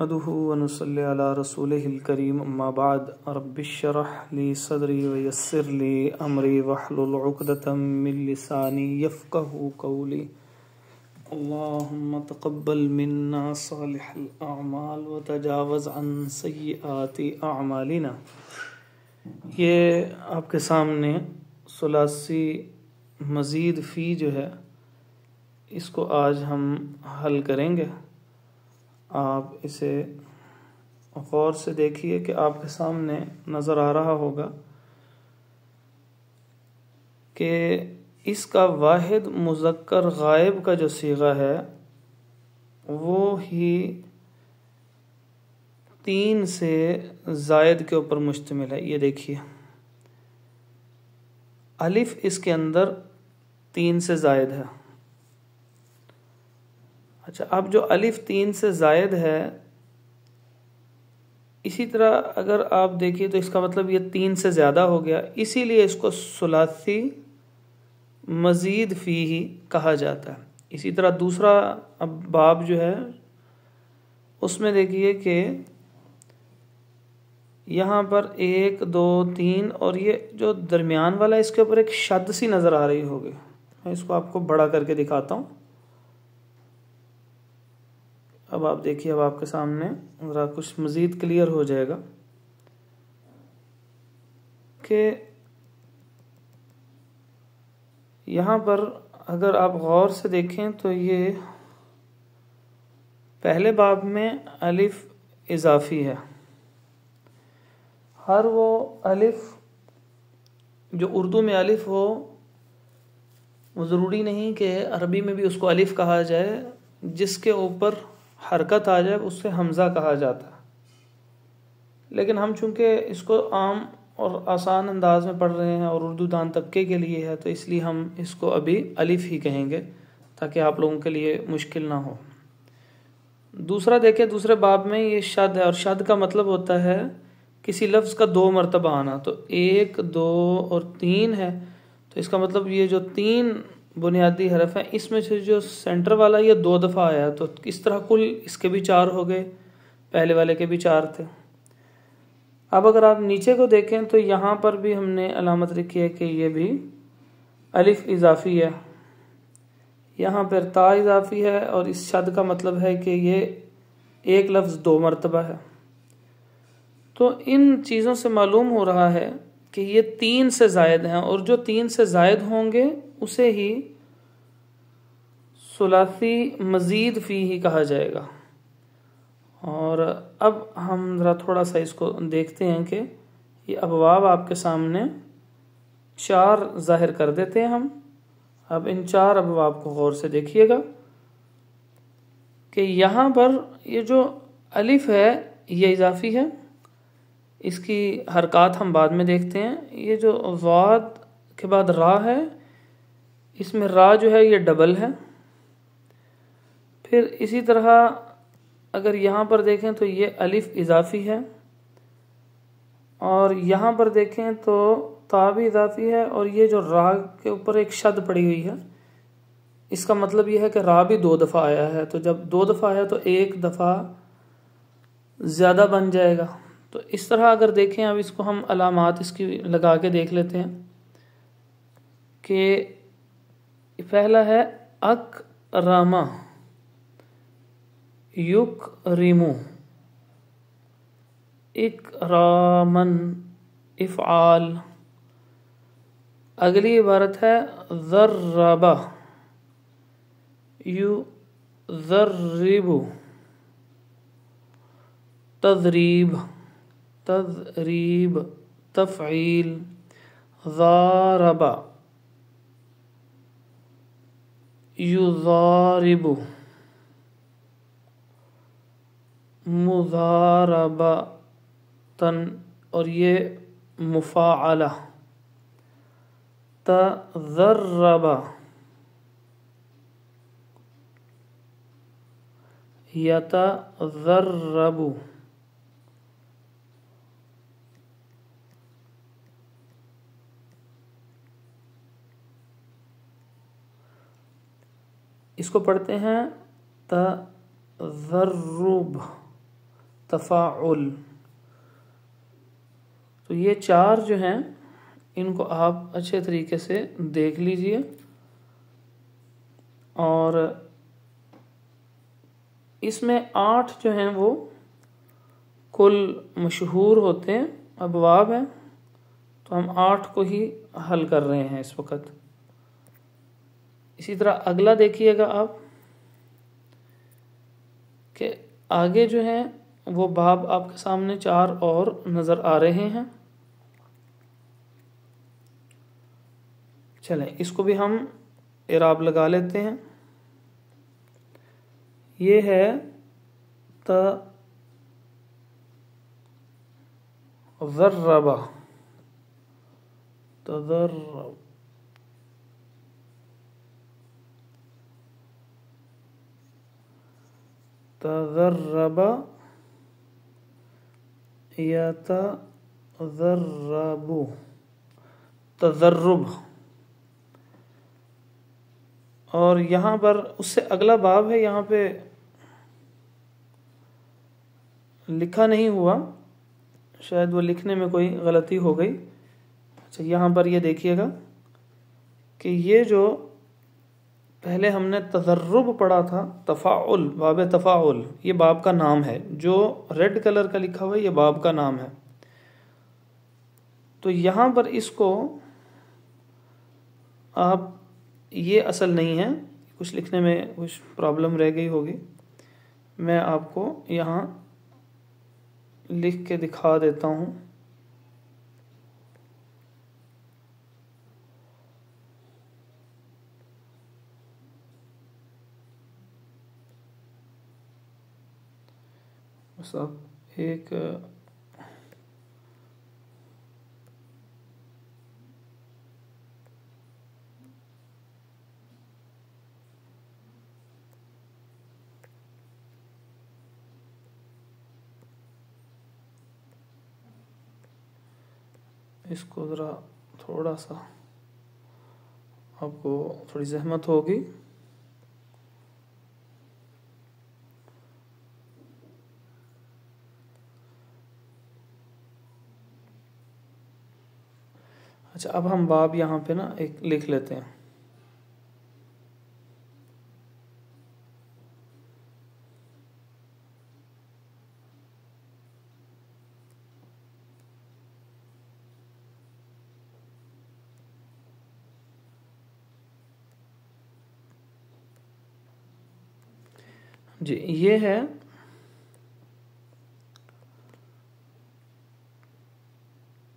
नहमदुहु व नुसल्ली अला रसूलिहिल करीम अम्मा बाद रब्बिश्रह ली सदरी व यस्सिर ली अमरी वहलुल उक़दतम मिन लिसानी यफ़क़हू क़ौली। अल्लाहुम्मा तक़ब्बल मिन्ना सालिहल अअमाल व तजावज़ अन सय्यिआति अअमालिना। ये आपके सामने सुलासी मज़ीद फ़ी जो है इसको आज हम हल करेंगे। आप इसे गौर से देखिए कि आपके सामने नज़र आ रहा होगा कि इसका वाहिद मुज़क्कर गायब का जो सीगा है वो ही 3 से ज़ायद के ऊपर मुश्तमिल है। ये देखिए अलिफ इसके अंदर 3 से ज़ायद है। अच्छा, अब जो अलिफ 3 से ज़ायद है, इसी तरह अगर आप देखिए तो इसका मतलब ये 3 से ज़्यादा हो गया, इसीलिए इसको सुलासी मज़ीद फ़ीही कहा जाता है। इसी तरह दूसरा अब बाब जो है उसमें देखिए कि यहाँ पर 1 2 3 और ये जो दरमियान वाला है इसके ऊपर एक शद सी नज़र आ रही होगी। मैं इसको आपको बड़ा करके दिखाता हूँ। अब आप देखिए, अब आपके सामने ज़रा कुछ मज़ीद क्लियर हो जाएगा कि यहाँ पर अगर आप गौर से देखें तो ये पहले बाब में अलिफ इज़ाफ़ी है। हर वो अलिफ जो उर्दू में अलिफ हो, वो ज़रूरी नहीं कि अरबी में भी उसको अलिफ कहा जाए, जिसके ऊपर हरकत आ जाए उससे हमज़ा कहा जाता है। लेकिन हम चूँकि इसको आम और आसान अंदाज में पढ़ रहे हैं और उर्दू दान तबके के लिए है, तो इसलिए हम इसको अभी अलिफ ही कहेंगे ताकि आप लोगों के लिए मुश्किल ना हो। दूसरा देखिए, दूसरे बाब में ये शद है और शद का मतलब होता है किसी लफ्ज़ का 2 मरतबा आना। तो 1 2 और 3 है, तो इसका मतलब ये जो 3 बुनियादी हरफ हैं इसमें से जो सेंटर वाला ये 2 दफ़ा आया, तो इस तरह कुल इसके भी 4 हो गए, पहले वाले के भी 4 थे। अब अगर आप नीचे को देखें तो यहाँ पर भी हमने अलामत रखी है कि ये भी अलिफ इज़ाफ़ी है, यहाँ पर ता इज़ाफ़ी है और इस शद का मतलब है कि ये एक लफ्ज़ 2 मरतबा है। तो इन चीज़ों से मालूम हो रहा है कि ये 3 से ज़ायद हैं और जो 3 से ज़ायद होंगे उसे ही सुलासी मज़ीद फ़ी ही कहा जाएगा। और अब हम ज़रा थोड़ा सा इसको देखते हैं कि ये अबवाब आपके सामने 4 ज़ाहिर कर देते हैं हम। अब इन 4 अबवाब को गौर से देखिएगा कि यहाँ पर ये जो अलिफ है ये इज़ाफ़ी है, इसकी हरकत हम बाद में देखते हैं। ये जो वाद के बाद रा है, इसमें रा जो है ये डबल है। फिर इसी तरह अगर यहाँ पर देखें तो ये अलिफ इज़ाफ़ी है और यहाँ पर देखें तो ता भी इज़ाफ़ी है और ये जो रा के ऊपर एक शद पड़ी हुई है, इसका मतलब ये है कि रा भी 2 दफ़ा आया है। तो जब 2 दफ़ा आया तो 1 दफ़ा ज़्यादा बन जाएगा। तो इस तरह अगर देखें, अब इसको हम अलामात इसकी लगा के देख लेते हैं कि पहला है अकरमा युकरिमु, इकरामन इफ़आल। अगली इबारत है ज़र्रबा युज़र्रिबु, तज़रीब तज़रीब तफ़ईल। ज़ारबा युज़ारिबु, मुज़ारबतन और ये मुफ़ाअला। तज़र्रबा यतज़र्रबु। इसको पढ़ते हैं तज़र्रुब तफ़ाउल। तो ये चार जो हैं इनको आप अच्छे तरीके से देख लीजिए और इसमें 8 जो हैं वो कुल मशहूर होते हैं, अबवाब हैं, तो हम 8 को ही हल कर रहे हैं इस वक्त। इसी तरह अगला देखिएगा आप कि आगे जो है वो बाब आपके सामने 4 और नज़र आ रहे हैं। चलें इसको भी हम इराब लगा लेते हैं। ये है तज़र्रबा, तज़र्रब, तज़र्रबा यतज़र्रबु, तज़र्रुब। और यहाँ पर उससे अगला बाब है, यहाँ पे लिखा नहीं हुआ, शायद वो लिखने में कोई गलती हो गई। अच्छा यहाँ पर ये देखिएगा कि ये जो पहले हमने तज़र्रुब पढ़ा था, तफ़ाउल, बाब तफ़ाउल, ये बाब का नाम है। जो रेड कलर का लिखा हुआ है ये बाब का नाम है। तो यहाँ पर इसको आप, ये असल नहीं है, कुछ लिखने में कुछ प्रॉब्लम रह गई होगी। मैं आपको यहाँ लिख के दिखा देता हूँ। बस अब एक इसको ज़रा थोड़ा सा आपको थोड़ी ज़हमत होगी। अच्छा अब हम बाब यहाँ पे ना एक लिख लेते हैं। जी ये है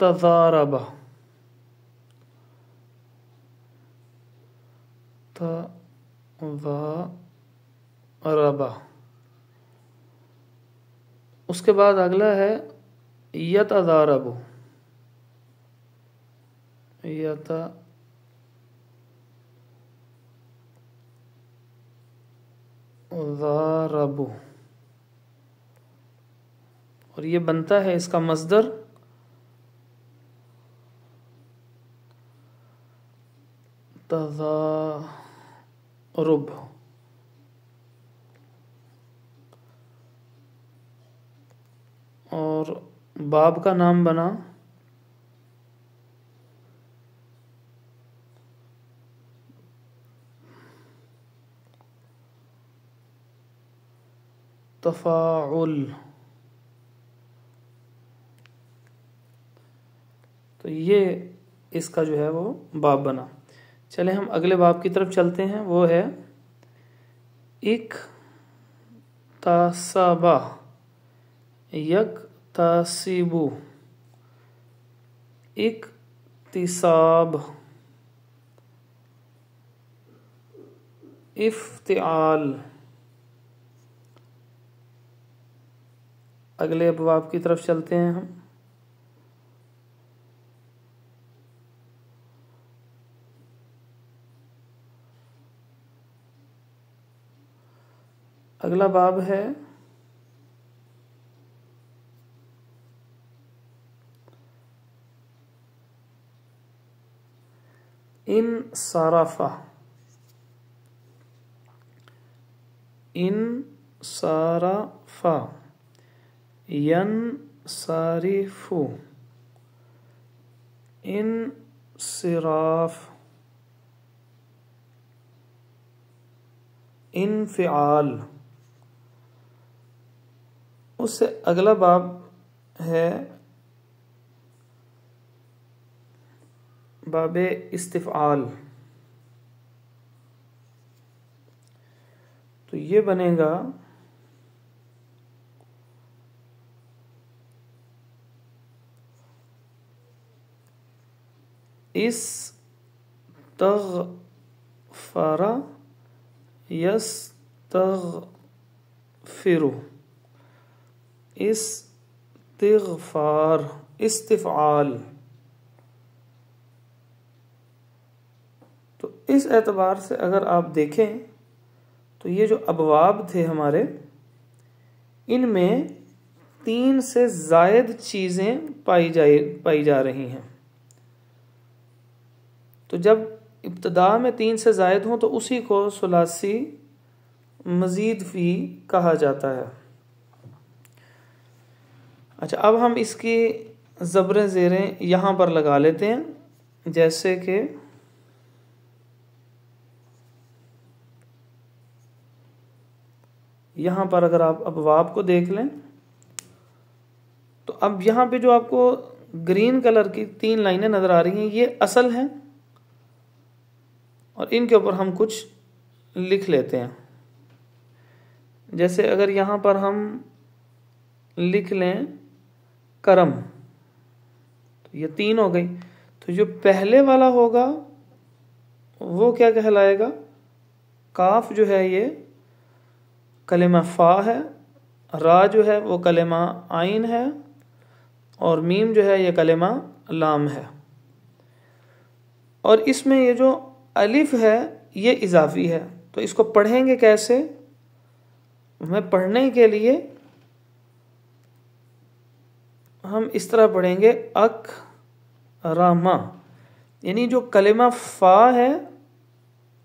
तज़ारबा, तज़ारबा। उसके बाद अगला है यतज़ारबु, यतज़ारबु। और ये बनता है इसका मस्दर तज़ारुब। और बाब का नाम बना तफ़ाउल। तो ये इसका जो है वो बाब बना। चले हम अगले बाब की तरफ चलते हैं। वो है इक तासाबा, यक तासिबु, इक्तिसाब, इफ्तिआल। अगले बाब की तरफ चलते हैं हम। अगला बाब है इन साराफा, इन साराफा, यनसरिफु, इंसिराफ, इनफिआल। उससे अगला बाब है बाबे इस्तिफ़आल। तो ये बनेगा इस्तग़फ़रा यस्तग़फ़िरु, इस्तिग़फ़ार, इस्तिफ़आल। तो इस एतबार से अगर आप देखें तो ये जो अबवाब थे हमारे, इनमें 3 से ज़ायद चीज़ें पाई जा रही हैं। तो जब इब्तदा में 3 से ज़ायद हों तो उसी को सुलासी मज़ीद फ़ी कहा जाता है। अच्छा, अब हम इसकी ज़बरें ज़ेरें यहाँ पर लगा लेते हैं। जैसे कि यहाँ पर अगर आप अबवाब को देख लें तो अब यहाँ पे जो आपको ग्रीन कलर की 3 लाइनें नज़र आ रही हैं, ये असल हैं और इनके ऊपर हम कुछ लिख लेते हैं। जैसे अगर यहाँ पर हम लिख लें करम, तो ये 3 हो गई। तो जो पहले वाला होगा वो क्या कहलाएगा? काफ जो है ये कलिमा फ़ा है, रा जो है वो कलिमा आइन है और मीम जो है ये कलिमा लाम है। और इसमें ये जो अलिफ है ये इजाफी है। तो इसको पढ़ेंगे कैसे? मैं पढ़ने के लिए हम इस तरह पढ़ेंगे अक रामा, यानी जो कलिमा फ़ा है,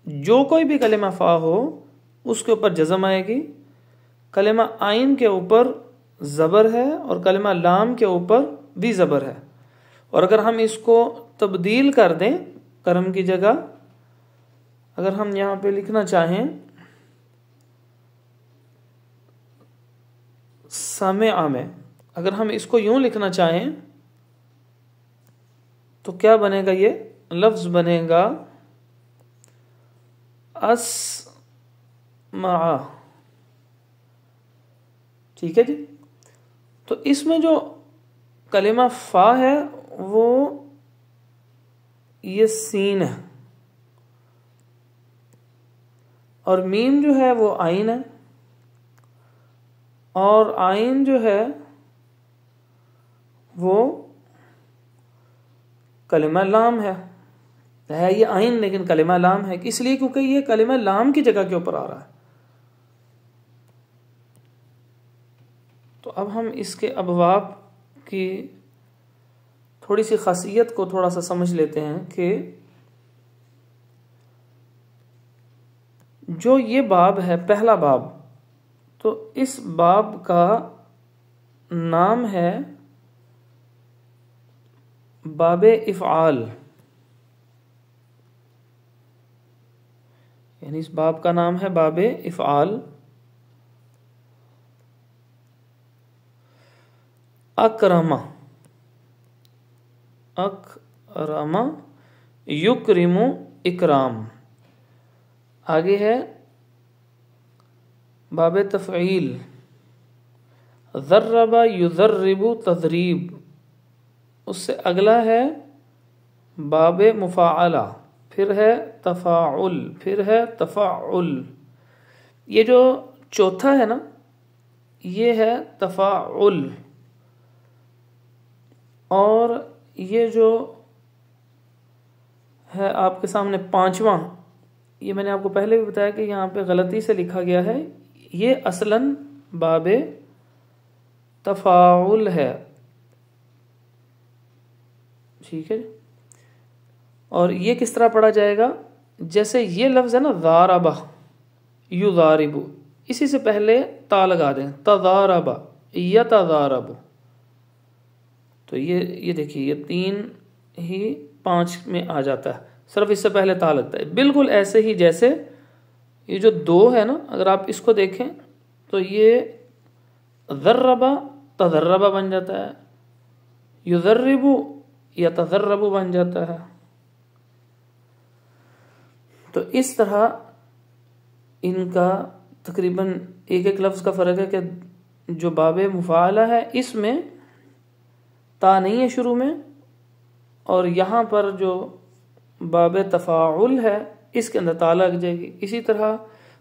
जो कोई भी कलिमा फ़ा हो उसके ऊपर जज़म आएगी। कलिमा आइन के ऊपर ज़बर है और कलिमा लाम के ऊपर भी ज़बर है। और अगर हम इसको तब्दील कर दें करम की जगह, अगर हम यहाँ पे लिखना चाहें समेआ में, अगर हम इसको यूं लिखना चाहें तो क्या बनेगा? ये लफ्ज़ बनेगा अस्मा। ठीक है जी। तो इसमें जो कलिमा फ़ा है वो ये सीन है और मीम जो है वो आइन है और आइन जो है वो कलिमा लाम है ये आइन, लेकिन कलिमा लाम है इसलिए क्योंकि ये कलिमा लाम की जगह के ऊपर आ रहा है। तो अब हम इसके अबवाब की थोड़ी सी खासियत को थोड़ा सा समझ लेते हैं कि जो ये बाब है, पहला बाब, तो इस बाब का नाम है बाबे इफ़आल, यानी इस बाब का नाम है बाबे इफ़आल। अकरमा, अकरमा युक्रिमु इकराम। आगे है बाबे तफ़ईल, ज़र्रबा युज़र्रिबु तज़रीब। उससे अगला है बाबे मुफ़ाअला, फिर है तफ़ाउल, फिर है तफ़ाउल। ये जो चौथा है ना, ये है तफ़ाउल। और ये जो है आपके सामने 5वां, ये मैंने आपको पहले भी बताया कि यहाँ पे गलती से लिखा गया है, ये असलन बाबे तफ़ाउल है। ठीक है। और ये किस तरह पढ़ा जाएगा? जैसे ये लफ्ज़ है ना ज़ारबा युज़ारिबु, इसी से पहले ता लगा दें, तज़ारबा, यतज़ारबु। तो ये देखिए, ये 3 ही 5 में आ जाता है, सिर्फ इससे पहले ता लगता है। बिल्कुल ऐसे ही जैसे ये जो 2 है ना, अगर आप इसको देखें तो ये ज़र्रबा तज़र्रबा बन जाता है, युज़र्रिबु यतज़र्रबु बन जाता है। तो इस तरह इनका तकरीबन एक एक लफ्ज़ का फ़र्क है कि जो बाबे मुफ़ाला है इसमें ता नहीं है शुरू में, और यहाँ पर जो बाबे तफ़ाउल है इसके अंदर ता लग जाएगी। इसी तरह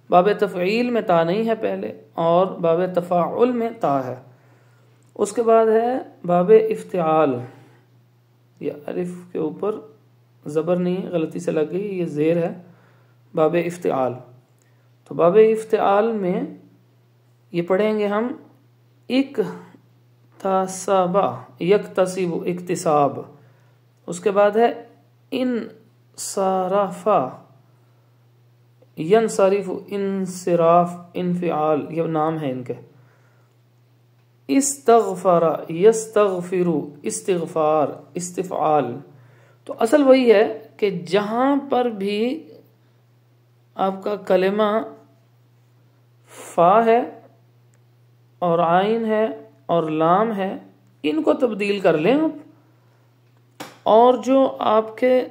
बाबे तफ़ईल में ता नहीं है पहले, और बाबे तफ़ाउल में ता है। उसके बाद है बाबे इफ्तिआल, ये अलिफ के ऊपर ज़बर नहीं, गलती से लग गई, ये ज़ेर है, बाबे इफ्तिआल। तो बाबे इफ्तिआल में ये पढ़ेंगे हम इक्तसबा यक्तसिबु इक्तिसाब। उसके बाद है इन सराफा यनसरिफु इंसिराफ इनफिआल, ये नाम है इनके। इस्तगफरा यस्तगफिरु इस्तिगफार इस्तिफआल। तो असल वही है कि जहाँ पर भी आपका कलिमा फा है और आइन है और लाम है, इनको तब्दील कर लें आप, और जो आपके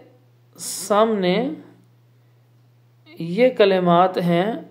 सामने ये कलिमात हैं,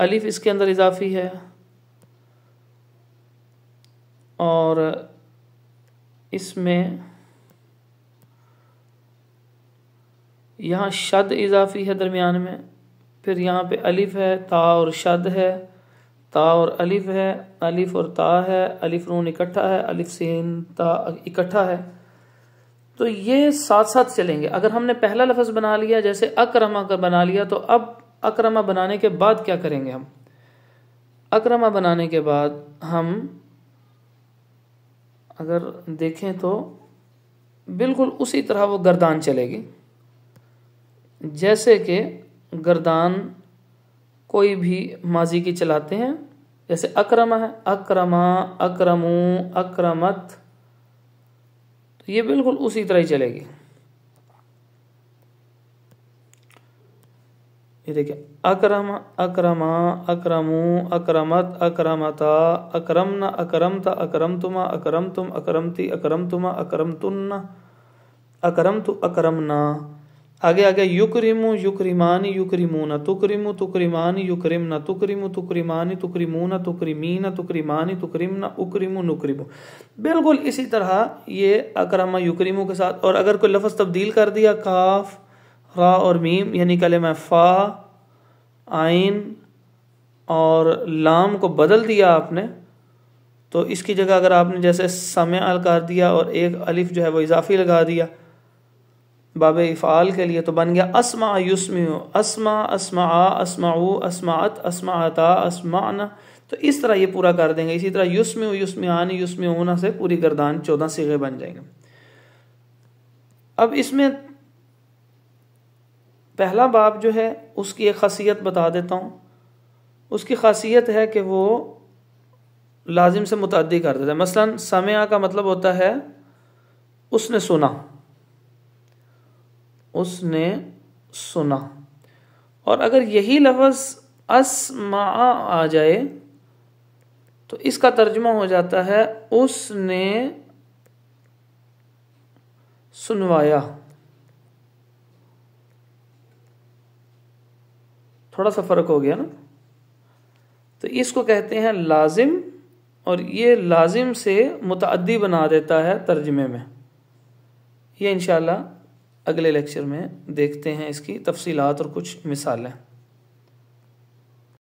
अलिफ इसके अंदर इजाफी है, और इसमें यहाँ शद इजाफी है दरमियान में, फिर यहाँ पे अलिफ है, ता और शद है, ता और अलिफ है, अलिफ और ता है, अलिफ नून इकट्ठा है, अलिफ सीन ता इकट्ठा है। तो ये साथ साथ चलेंगे। अगर हमने पहला लफ्ज़ बना लिया जैसे अकरमा का बना लिया, तो अब अकरमा बनाने के बाद क्या करेंगे हम? अकरमा बनाने के बाद हम अगर देखें तो बिल्कुल उसी तरह वो गर्दान चलेगी, जैसे कि गर्दान कोई भी माजी की चलाते हैं। जैसे अकरमा है, अकरमा, अकरमू, अकरमत, तो ये बिल्कुल उसी तरह ही चलेगी। ये देखिए, अकरमा, अकरमा, अकरमू, अकरमत, अकरमता, अकरमना, अकरमता, अकरमतुमा, अकरमतुम, अकरमती, अकरमतुमा, अकरमतुन्ना, अकरमतु, अकरमना। आगे आगे युकरिमु, युकरिमानी, युकरिमूना, तुकरिमु, तुकरिमानी, युकरिमना, तुकरिमु, तुकरिमानी, तुकरिमूना, तुकरिमीना, तुकरिमानी, तुकरिमना, उकरिमु, नुकरिमु। बिल्कुल इसी तरह ये अकरमा युकरिमु के साथ। और अगर कोई लफ्ज़ तब्दील कर दिया, काफ, रा और मीम, यानी कलिमा फा, आइन और लाम को बदल दिया आपने, तो इसकी जगह अगर आपने जैसे समय कर दिया और एक अलिफ जो है वो इजाफी लगा दिया बाबे इफ़ाल के लिए, तो बन गया अस्मा युस्मिउ, अस्मा, अस्मा, अस्माउ, अस्माअत, अस्माअता, अस्माना। तो इस तरह ये पूरा कर देंगे। इसी तरह युस्मिउ, युस्मियानी, युस्मिऊना से पूरी गर्दान 14 सीगे बन जाएंगे। अब इसमें पहला बाब जो है उसकी एक खासियत बता देता हूँ। उसकी खासियत है कि वो लाजिम से मुतअद्दी कर देता है। मसलन समिया का मतलब होता है उसने सुना, उसने सुना। और अगर यही लफ्ज़ अस्मा आ जाए तो इसका तर्जुमा हो जाता है उसने सुनवाया। थोड़ा सा फ़र्क हो गया ना। तो इसको कहते हैं लाजिम, और ये लाजिम से मुतअद्दी बना देता है तर्जुमे में। ये इंशाअल्लाह अगले लेक्चर में देखते हैं इसकी तफसीलात और कुछ मिसालें।